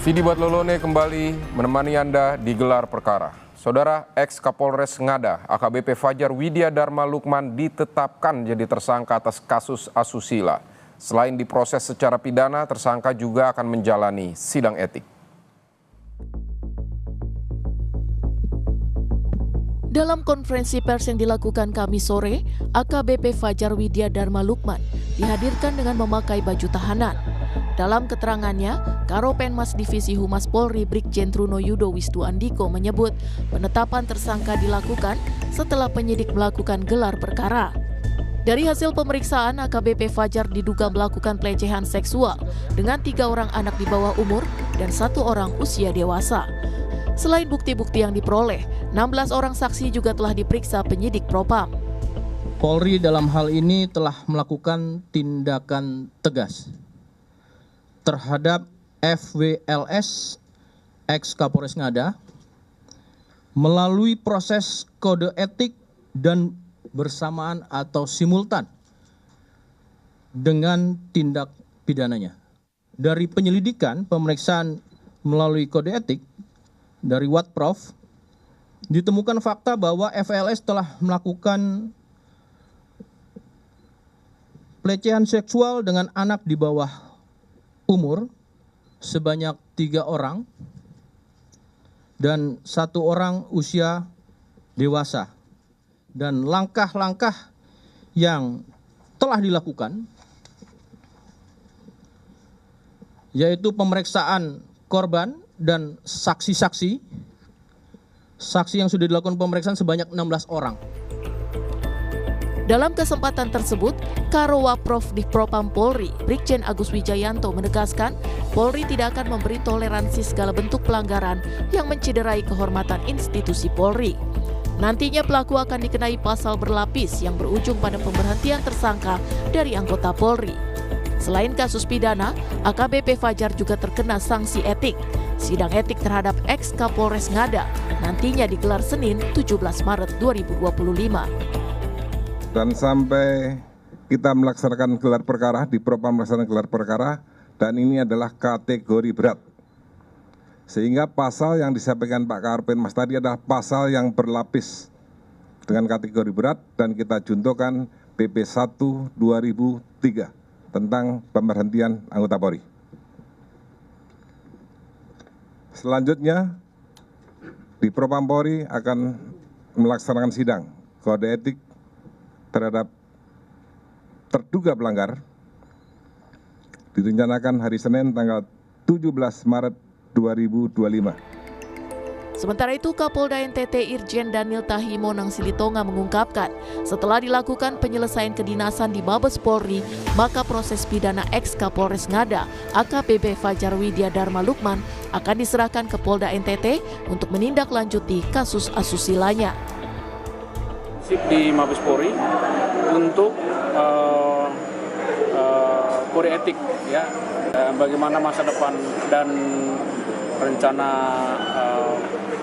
Sidi Batlolone kembali menemani Anda di gelar perkara. Saudara, ex-Kapolres Ngada, AKBP Fajar Widya Dharma Lukman ditetapkan jadi tersangka atas kasus asusila. Selain diproses secara pidana, tersangka juga akan menjalani sidang etik. Dalam konferensi pers yang dilakukan Kamis sore, AKBP Fajar Widya Dharma Lukman dihadirkan dengan memakai baju tahanan. Dalam keterangannya, Karopenmas Divisi Humas Polri Brigjen Truno Yudo Wisnu Andiko menyebut penetapan tersangka dilakukan setelah penyidik melakukan gelar perkara. Dari hasil pemeriksaan, AKBP Fajar diduga melakukan pelecehan seksual dengan 3 orang anak di bawah umur dan 1 orang usia dewasa. Selain bukti-bukti yang diperoleh, 16 orang saksi juga telah diperiksa penyidik Propam. Polri dalam hal ini telah melakukan tindakan tegas terhadap FWLS ex-Kapolres Ngada melalui proses kode etik dan bersamaan atau simultan dengan tindak pidananya. Dari penyelidikan pemeriksaan melalui kode etik dari Watprof, ditemukan fakta bahwa FLS telah melakukan pelecehan seksual dengan anak di bawah umur sebanyak 3 orang dan 1 orang usia dewasa. Dan langkah-langkah yang telah dilakukan yaitu pemeriksaan korban dan saksi-saksi yang sudah dilakukan pemeriksaan sebanyak 16 orang. Dalam kesempatan tersebut, Karowaprof di Propam Polri, Brigjen Agus Wijayanto menegaskan Polri tidak akan memberi toleransi segala bentuk pelanggaran yang mencederai kehormatan institusi Polri. Nantinya pelaku akan dikenai pasal berlapis yang berujung pada pemberhentian tersangka dari anggota Polri. Selain kasus pidana, AKBP Fajar juga terkena sanksi etik. Sidang etik terhadap ex-Kapolres Ngada nantinya digelar Senin 17 Maret 2025. Dan sampai kita melaksanakan gelar perkara, di Propam melaksanakan gelar perkara, dan ini adalah kategori berat. Sehingga pasal yang disampaikan Pak Karopenmas tadi adalah pasal yang berlapis dengan kategori berat, dan kita juntokan PP 1/2003 tentang pemberhentian anggota Polri. Selanjutnya, di Propam Polri akan melaksanakan sidang kode etik terhadap terduga pelanggar, direncanakan hari Senin tanggal 17 Maret 2025. Sementara itu, Kapolda NTT Irjen Daniel Tahimo Nangsilitonga mengungkapkan, setelah dilakukan penyelesaian kedinasan di Mabes Polri, maka proses pidana ex-Kapolres Ngada, AKBP Fajar Widya Dharma Lukman, akan diserahkan ke Polda NTT untuk menindaklanjuti kasus asusilanya. Di Mabes Polri untuk kode etik, ya, bagaimana masa depan dan rencana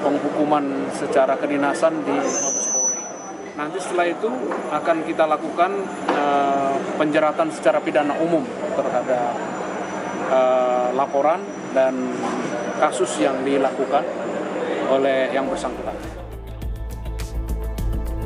penghukuman secara kedinasan di Mabes Polri. Nanti setelah itu akan kita lakukan penjeratan secara pidana umum terhadap laporan dan kasus yang dilakukan oleh yang bersangkutan.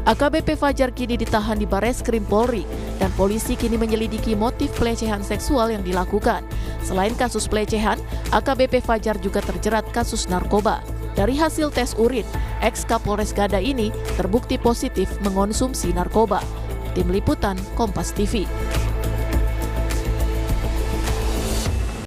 AKBP Fajar kini ditahan di Bareskrim Polri dan polisi kini menyelidiki motif pelecehan seksual yang dilakukan. Selain kasus pelecehan, AKBP Fajar juga terjerat kasus narkoba. Dari hasil tes urin, ex-Kapolres Ngada ini terbukti positif mengonsumsi narkoba. Tim Liputan Kompas TV.